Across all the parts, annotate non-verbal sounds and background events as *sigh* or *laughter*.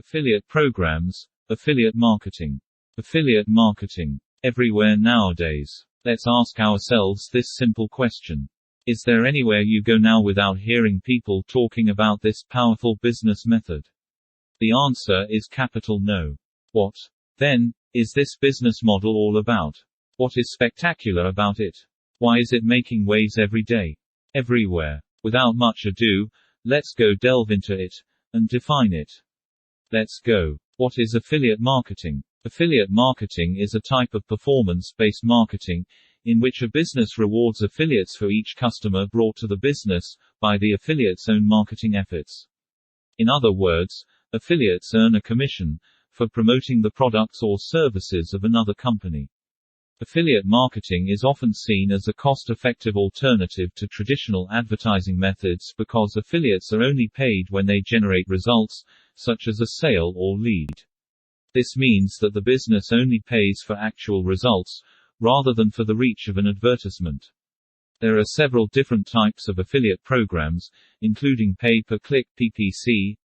Affiliate programs, affiliate marketing. Affiliate marketing. Everywhere nowadays. Let's ask ourselves this simple question. Is there anywhere you go now without hearing people talking about this powerful business method? The answer is capital no. What, then, is this business model all about? What is spectacular about it? Why is it making waves every day? Everywhere. Without much ado, let's go delve into it and define it. Let's go. What is affiliate marketing? Affiliate marketing is a type of performance-based marketing, in which a business rewards affiliates for each customer brought to the business, by the affiliate's own marketing efforts. In other words, affiliates earn a commission, for promoting the products or services of another company. Affiliate marketing is often seen as a cost-effective alternative to traditional advertising methods because affiliates are only paid when they generate results, such as a sale or lead. This means that the business only pays for actual results, rather than for the reach of an advertisement. There are several different types of affiliate programs, including pay-per-click, *coughs*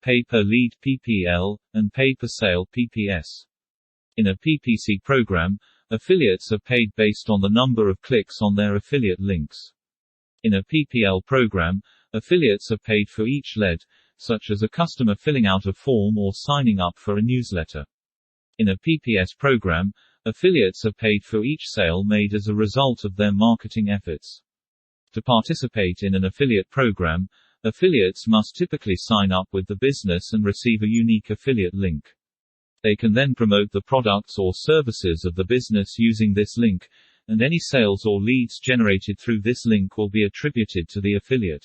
pay-per-lead, *laughs* and pay-per-sale (PPS). In a PPC program, affiliates are paid based on the number of clicks on their affiliate links. In a PPL program, affiliates are paid for each lead, such as a customer filling out a form or signing up for a newsletter. In a PPS program, affiliates are paid for each sale made as a result of their marketing efforts. To participate in an affiliate program, affiliates must typically sign up with the business and receive a unique affiliate link. They can then promote the products or services of the business using this link, and any sales or leads generated through this link will be attributed to the affiliate.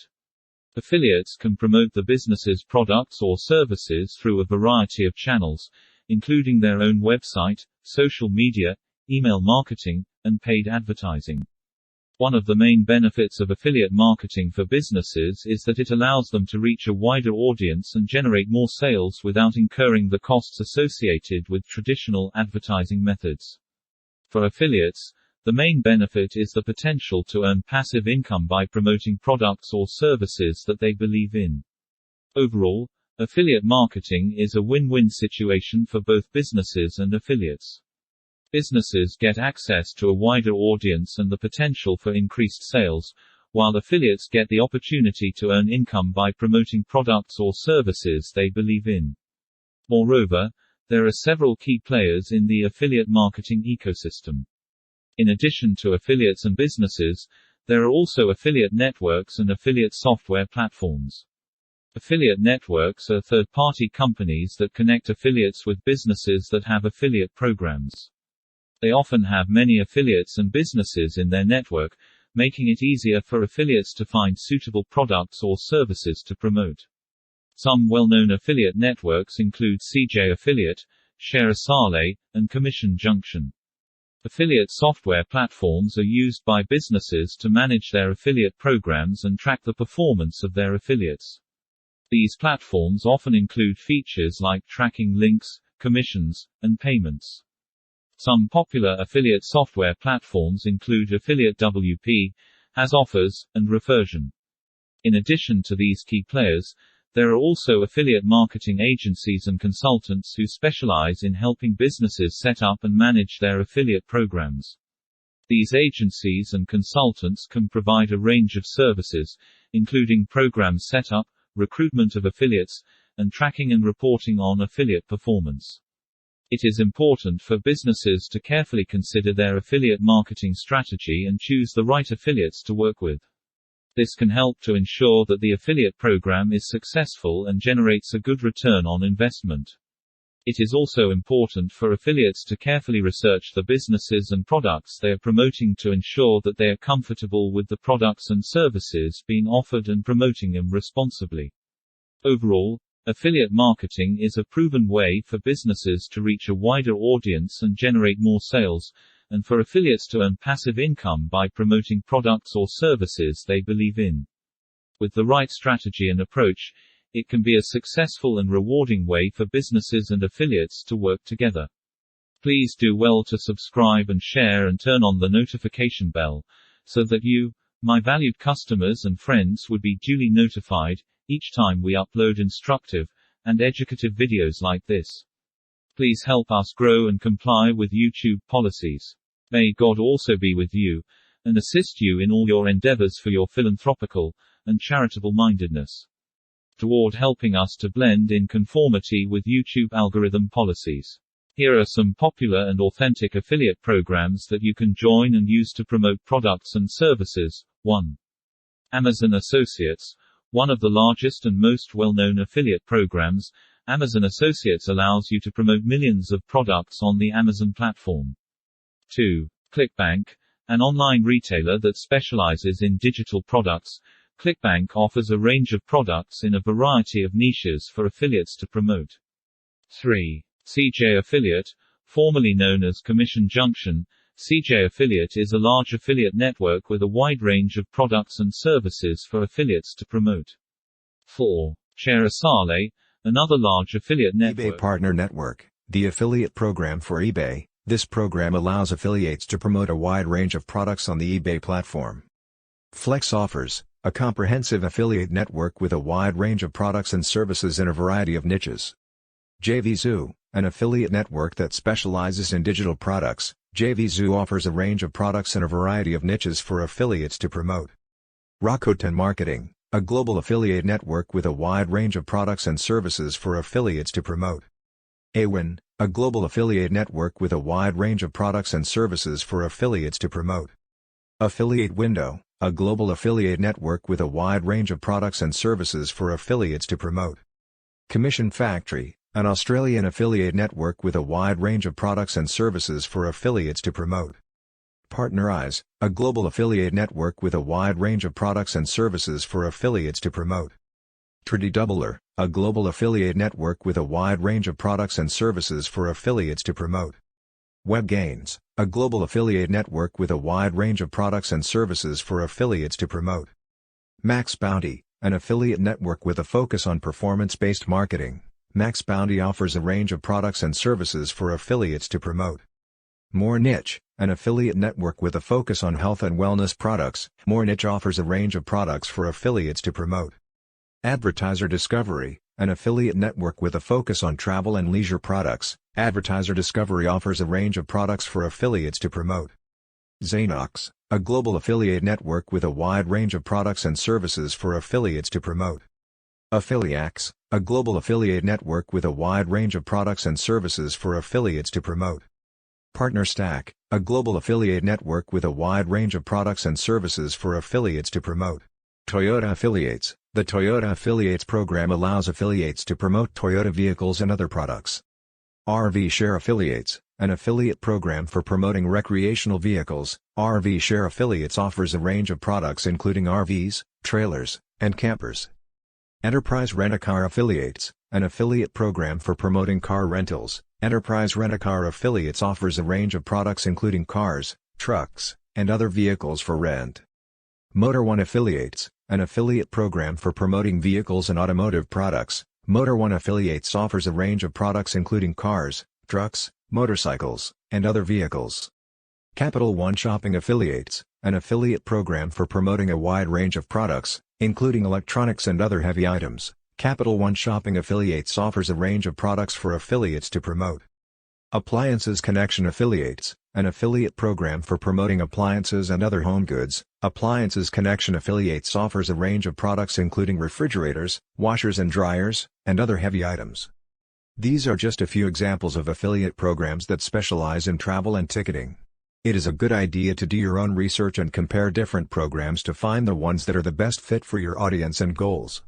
Affiliates can promote the business's products or services through a variety of channels, including their own website, social media, email marketing, and paid advertising. One of the main benefits of affiliate marketing for businesses is that it allows them to reach a wider audience and generate more sales without incurring the costs associated with traditional advertising methods. For affiliates, the main benefit is the potential to earn passive income by promoting products or services that they believe in. Overall, affiliate marketing is a win-win situation for both businesses and affiliates. Businesses get access to a wider audience and the potential for increased sales, while affiliates get the opportunity to earn income by promoting products or services they believe in. Moreover, there are several key players in the affiliate marketing ecosystem. In addition to affiliates and businesses, there are also affiliate networks and affiliate software platforms. Affiliate networks are third-party companies that connect affiliates with businesses that have affiliate programs. They often have many affiliates and businesses in their network, making it easier for affiliates to find suitable products or services to promote. Some well-known affiliate networks include CJ Affiliate, ShareASale, and Commission Junction. Affiliate software platforms are used by businesses to manage their affiliate programs and track the performance of their affiliates. These platforms often include features like tracking links, commissions, and payments. Some popular affiliate software platforms include Affiliate WP, HasOffers, and Refersion. In addition to these key players, there are also affiliate marketing agencies and consultants who specialize in helping businesses set up and manage their affiliate programs. These agencies and consultants can provide a range of services, including program setup, recruitment of affiliates, and tracking and reporting on affiliate performance. It is important for businesses to carefully consider their affiliate marketing strategy and choose the right affiliates to work with. This can help to ensure that the affiliate program is successful and generates a good return on investment. It is also important for affiliates to carefully research the businesses and products they are promoting to ensure that they are comfortable with the products and services being offered and promoting them responsibly. Overall, affiliate marketing is a proven way for businesses to reach a wider audience and generate more sales, and for affiliates to earn passive income by promoting products or services they believe in. With the right strategy and approach, it can be a successful and rewarding way for businesses and affiliates to work together. Please do well to subscribe and share and turn on the notification bell, so that you, my valued customers and friends, would be duly notified each time we upload instructive and educative videos like this. Please help us grow and comply with YouTube policies. May God also be with you, and assist you in all your endeavors for your philanthropical and charitable mindedness toward helping us to blend in conformity with YouTube algorithm policies. Here are some popular and authentic affiliate programs that you can join and use to promote products and services. 1. Amazon Associates. One of the largest and most well-known affiliate programs, Amazon Associates allows you to promote millions of products on the Amazon platform. 2. ClickBank. An online retailer that specializes in digital products, ClickBank offers a range of products in a variety of niches for affiliates to promote. 3. CJ Affiliate. Formerly known as Commission Junction, CJ Affiliate is a large affiliate network with a wide range of products and services for affiliates to promote. 4. Share a Sale. Another large affiliate network. eBay Partner Network, the affiliate program for eBay. This program allows affiliates to promote a wide range of products on the eBay platform. Flex Offers, a comprehensive affiliate network with a wide range of products and services in a variety of niches. JVZoo, an affiliate network that specializes in digital products. JVZoo offers a range of products in a variety of niches for affiliates to promote. Rakuten Marketing, a global affiliate network with a wide range of products and services for affiliates to promote. Awin, a global affiliate network with a wide range of products and services for affiliates to promote. Affiliate Window, a global affiliate network with a wide range of products and services for affiliates to promote. Commission Factory, an Australian affiliate network with a wide range of products and services for affiliates to promote. Partnerize, a global affiliate network with a wide range of products and services for affiliates to promote. TradingDoubler, a global affiliate network with a wide range of products and services for affiliates to promote. WebGains, a global affiliate network with a wide range of products and services for affiliates to promote. Max Bounty, an affiliate network with a focus on performance-based marketing. Max Bounty offers a range of products and services for affiliates to promote. More Niche, an affiliate network with a focus on health and wellness products. More Niche offers a range of products for affiliates to promote. Advertiser Discovery, an affiliate network with a focus on travel and leisure products. Advertiser Discovery offers a range of products for affiliates to promote. Zanox, a global affiliate network with a wide range of products and services for affiliates to promote. Affiliax, a global affiliate network with a wide range of products and services for affiliates to promote. PartnerStack, a global affiliate network with a wide range of products and services for affiliates to promote. Toyota Affiliates. The Toyota Affiliates program allows affiliates to promote Toyota vehicles and other products. RV Share Affiliates, an affiliate program for promoting recreational vehicles. RV Share Affiliates offers a range of products including RVs, trailers, and campers. Enterprise Rent-A-Car Affiliates, an affiliate program for promoting car rentals. Enterprise Rent-A-Car Affiliates offers a range of products including cars, trucks, and other vehicles for rent. Motor One Affiliates, an affiliate program for promoting vehicles and automotive products. Motor One Affiliates offers a range of products including cars, trucks, motorcycles, and other vehicles. Capital One Shopping Affiliates, an affiliate program for promoting a wide range of products, including electronics and other heavy items. Capital One Shopping Affiliates offers a range of products for affiliates to promote. Appliances Connection Affiliates, an affiliate program for promoting appliances and other home goods. Appliances Connection Affiliates offers a range of products including refrigerators, washers and dryers, and other heavy items. These are just a few examples of affiliate programs that specialize in travel and ticketing. It is a good idea to do your own research and compare different programs to find the ones that are the best fit for your audience and goals.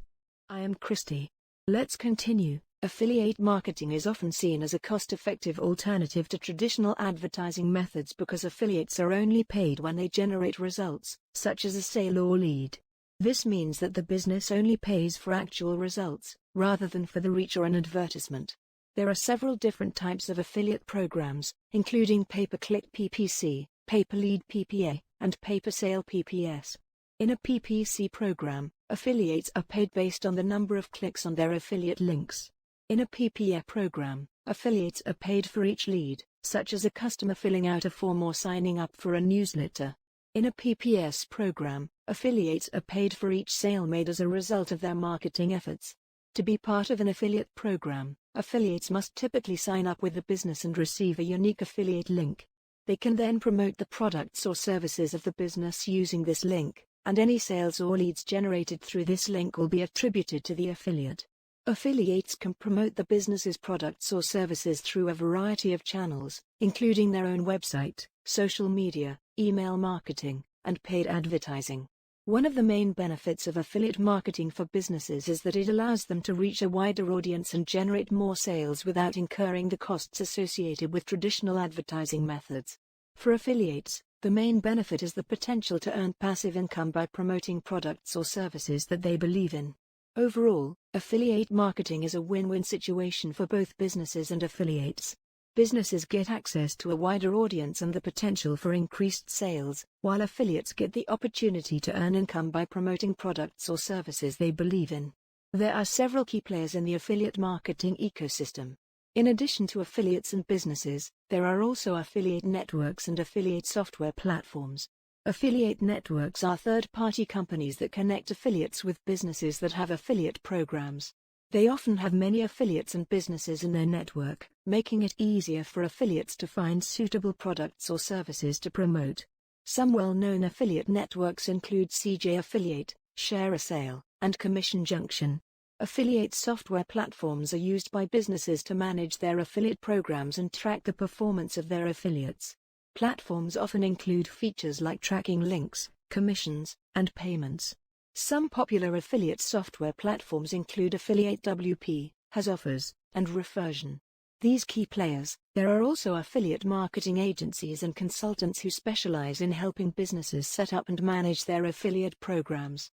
I am Christy. Let's continue. Affiliate marketing is often seen as a cost-effective alternative to traditional advertising methods because affiliates are only paid when they generate results, such as a sale or lead. This means that the business only pays for actual results, rather than for the reach or an advertisement. There are several different types of affiliate programs, including pay-per-click PPC, pay-per-lead PPA, and pay-per-sale PPS. In a PPC program, affiliates are paid based on the number of clicks on their affiliate links. In a PPA program, affiliates are paid for each lead, such as a customer filling out a form or signing up for a newsletter. In a PPS program, affiliates are paid for each sale made as a result of their marketing efforts. To be part of an affiliate program, affiliates must typically sign up with the business and receive a unique affiliate link. They can then promote the products or services of the business using this link, and any sales or leads generated through this link will be attributed to the affiliate. Affiliates can promote the business's products or services through a variety of channels, including their own website, social media, email marketing, and paid advertising. One of the main benefits of affiliate marketing for businesses is that it allows them to reach a wider audience and generate more sales without incurring the costs associated with traditional advertising methods. For affiliates, the main benefit is the potential to earn passive income by promoting products or services that they believe in. Overall, affiliate marketing is a win-win situation for both businesses and affiliates. Businesses get access to a wider audience and the potential for increased sales, while affiliates get the opportunity to earn income by promoting products or services they believe in. There are several key players in the affiliate marketing ecosystem. In addition to affiliates and businesses, there are also affiliate networks and affiliate software platforms. Affiliate networks are third-party companies that connect affiliates with businesses that have affiliate programs. They often have many affiliates and businesses in their network, making it easier for affiliates to find suitable products or services to promote. Some well-known affiliate networks include CJ Affiliate, Share a Sale, and Commission Junction. Affiliate software platforms are used by businesses to manage their affiliate programs and track the performance of their affiliates. Platforms often include features like tracking links, commissions, and payments. Some popular affiliate software platforms include Affiliate WP, HasOffers, and Refersion. These key players. There are also affiliate marketing agencies and consultants who specialize in helping businesses set up and manage their affiliate programs.